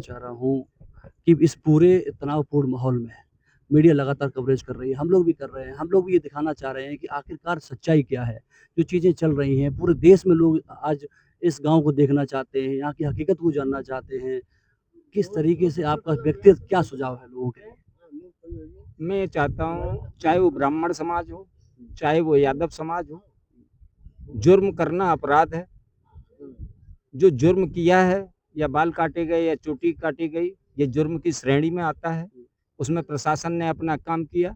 चाह रहा हूँ कि इस पूरे तनावपूर्ण माहौल में मीडिया लगातार कवरेज कर रही है, हम लोग भी कर रहे हैं। हम लोग भी ये दिखाना चाह रहे हैं कि आखिरकार सच्चाई क्या है? जो चीज़ें चल रही हैं, पूरे देश में लोग आज इस गाँव को देखना चाहते हैं, यहाँ की हकीकत को जानना चाहते हैं। किस तरीके से आपका व्यक्तिगत क्या सुझाव है लोगों के लिए? मैं ये चाहता हूँ, चाहे वो ब्राह्मण समाज हो, चाहे वो यादव समाज हो, जुर्म करना अपराध है। जो जुर्म किया है, या बाल काटे गए या चोटी काटी गई, ये जुर्म की श्रेणी में आता है। उसमें प्रशासन ने अपना काम किया,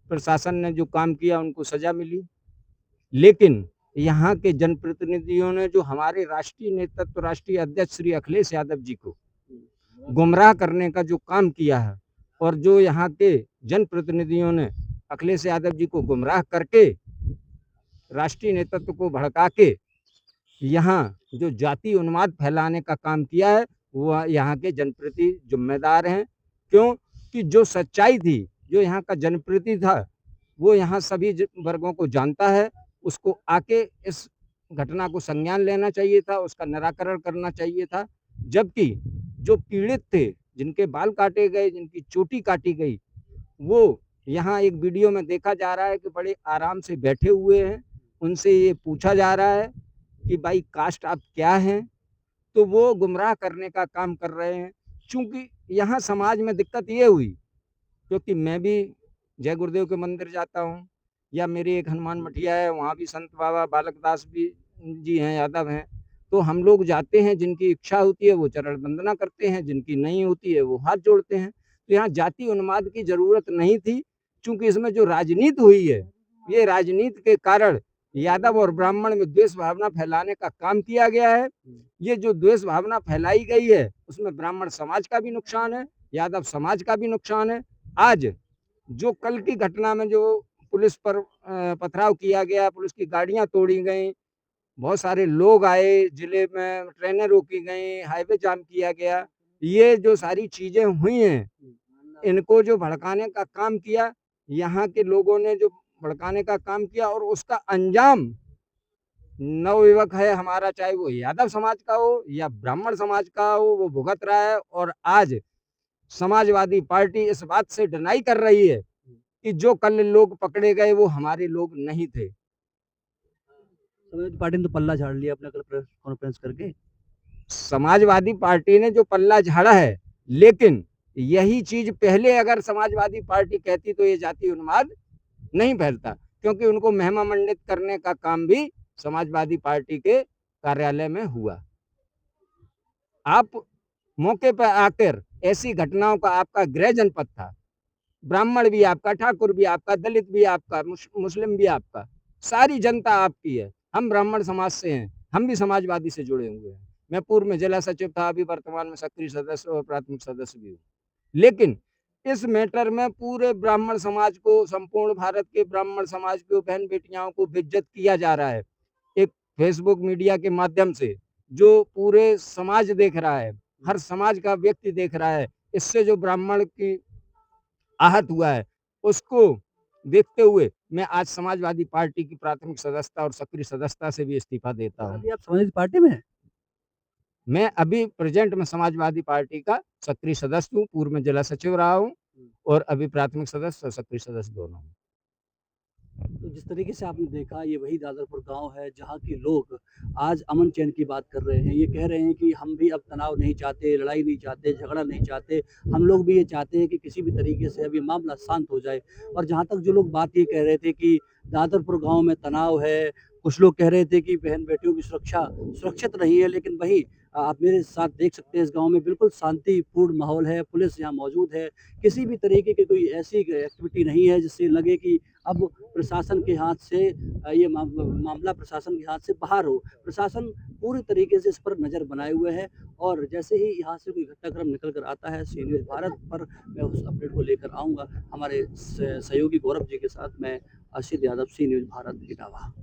प्रशासन ने जो काम किया उनको सजा मिली। लेकिन यहाँ के जनप्रतिनिधियों ने जो हमारे राष्ट्रीय नेतृत्व, राष्ट्रीय अध्यक्ष श्री अखिलेश यादव जी को गुमराह करने का जो काम किया है, और जो यहाँ के जनप्रतिनिधियों ने अखिलेश यादव जी को गुमराह करके राष्ट्रीय नेतृत्व को भड़का के यहाँ जो जाति उन्माद फैलाने का काम किया है, वो यहाँ के जनप्रति जिम्मेदार हैं। क्यों कि जो सच्चाई थी, जो यहाँ का जनप्रति था, वो यहाँ सभी वर्गों को जानता है। उसको आके इस घटना को संज्ञान लेना चाहिए था, उसका निराकरण करना चाहिए था। जबकि जो पीड़ित थे, जिनके बाल काटे गए, जिनकी चोटी काटी गई, वो यहाँ एक वीडियो में देखा जा रहा है कि बड़े आराम से बैठे हुए हैं। उनसे ये पूछा जा रहा है कि भाई कास्ट आप क्या हैं? तो वो गुमराह करने का काम कर रहे हैं। चूँकि यहाँ समाज में दिक्कत ये हुई, क्योंकि मैं भी जय गुरुदेव के मंदिर जाता हूँ, या मेरी एक हनुमान मठिया है, वहाँ भी संत बाबा बालक दास भी जी हैं, यादव हैं। तो हम लोग जाते हैं, जिनकी इच्छा होती है वो चरण वंदना करते हैं, जिनकी नहीं होती है वो हाथ जोड़ते हैं। तो यहाँ जाति उन्माद की ज़रूरत नहीं थी, चूँकि इसमें जो राजनीति हुई है, ये राजनीति के कारण यादव और ब्राह्मण में द्वेष भावना फैलाने का काम किया गया है। ये जो द्वेष भावना फैलाई गई है, उसमें ब्राह्मण समाज का भी नुकसान है, यादव समाज का भी नुकसान है। आज जो कल की घटना में जो पुलिस पर पथराव किया गया, पुलिस की गाड़ियां तोड़ी गई, बहुत सारे लोग आए, जिले में ट्रेनें रोकी गई, हाईवे जाम किया गया, ये जो सारी चीजें हुई हैं, इनको जो भड़काने का काम किया, यहाँ के लोगों ने जो भड़काने का काम किया, और उसका अंजाम नवयुवक है हमारा, चाहे वो यादव समाज का हो या ब्राह्मण समाज का हो, वो भुगत रहा है। और आज समाजवादी पार्टी इस बात से डिनाई कर रही है कि जो कल लोग पकड़े गए वो हमारे लोग नहीं थे। समाजवादी पार्टी ने तो पल्ला झाड़ लिया अपना कल प्रेस कॉन्फ्रेंस करके। समाजवादी पार्टी ने जो पल्ला झाड़ा है, लेकिन यही चीज पहले अगर समाजवादी पार्टी कहती तो ये जाति उन्माद नहीं फैलता, क्योंकि उनको महिमा मंडित करने का काम भी समाजवादी पार्टी के कार्यालय में हुआ। आप मौके पर आकर ऐसी घटनाओं का, आपका गृह जनपद था, ब्राह्मण भी आपका, ठाकुर भी आपका, दलित भी आपका, मुस्लिम भी आपका, सारी जनता आपकी है। हम ब्राह्मण समाज से हैं, हम भी समाजवादी से जुड़े हुए हैं। मैं पूर्व में जिला सचिव था, अभी वर्तमान में सक्रिय सदस्य और प्राथमिक सदस्य भी हूँ। लेकिन इस मैटर में पूरे ब्राह्मण समाज को, संपूर्ण भारत के ब्राह्मण समाज को, बहन बेटियां को बेइज्जत किया जा रहा है। एक फेसबुक मीडिया के माध्यम से जो पूरे समाज देख रहा है, हर समाज का व्यक्ति देख रहा है, इससे जो ब्राह्मण की आहत हुआ है, उसको देखते हुए मैं आज समाजवादी पार्टी की प्राथमिक सदस्यता और सक्रिय सदस्यता से भी इस्तीफा देता क्या हूँ। अभी आप समाजवादी पार्टी में हैं? मैं अभी प्रेजेंट में समाजवादी पार्टी का सक्रिय सदस्य हूँ, पूर्व में जिला सचिव रहा हूँ, और अभी प्राथमिक सदस्य और सक्रिय सदस्य दोनों हूँ। तो जिस तरीके से आपने देखा ये वही दादरपुर गाँव है जहाँ के लोग आज अमन चैन की बात कर रहे हैं। ये कह रहे हैं कि हम भी अब तनाव नहीं चाहते, लड़ाई नहीं चाहते, झगड़ा नहीं चाहते। हम लोग भी ये चाहते हैं कि किसी भी तरीके से अब ये मामला शांत हो जाए। और जहाँ तक जो लोग बात ये कह रहे थे कि दादरपुर गाँव में तनाव है, कुछ लोग कह रहे थे कि बहन-बेटियों की सुरक्षा सुरक्षित नहीं है, लेकिन वहीं आप मेरे साथ देख सकते हैं इस गाँव में बिल्कुल शांतिपूर्ण माहौल है, पुलिस यहाँ मौजूद है। किसी भी तरीके की कोई ऐसी एक्टिविटी नहीं है जिससे लगे कि अब प्रशासन के हाथ से ये मामला प्रशासन के हाथ से बाहर हो। प्रशासन पूरी तरीके से इस पर नज़र बनाए हुए है और जैसे ही यहाँ से कोई घटनाक्रम निकल कर आता है सी न्यूज़ भारत पर मैं उस अपडेट को लेकर आऊँगा। हमारे सहयोगी गौरव जी के साथ मैं असित यादव, सी न्यूज़ भारत, इटावा।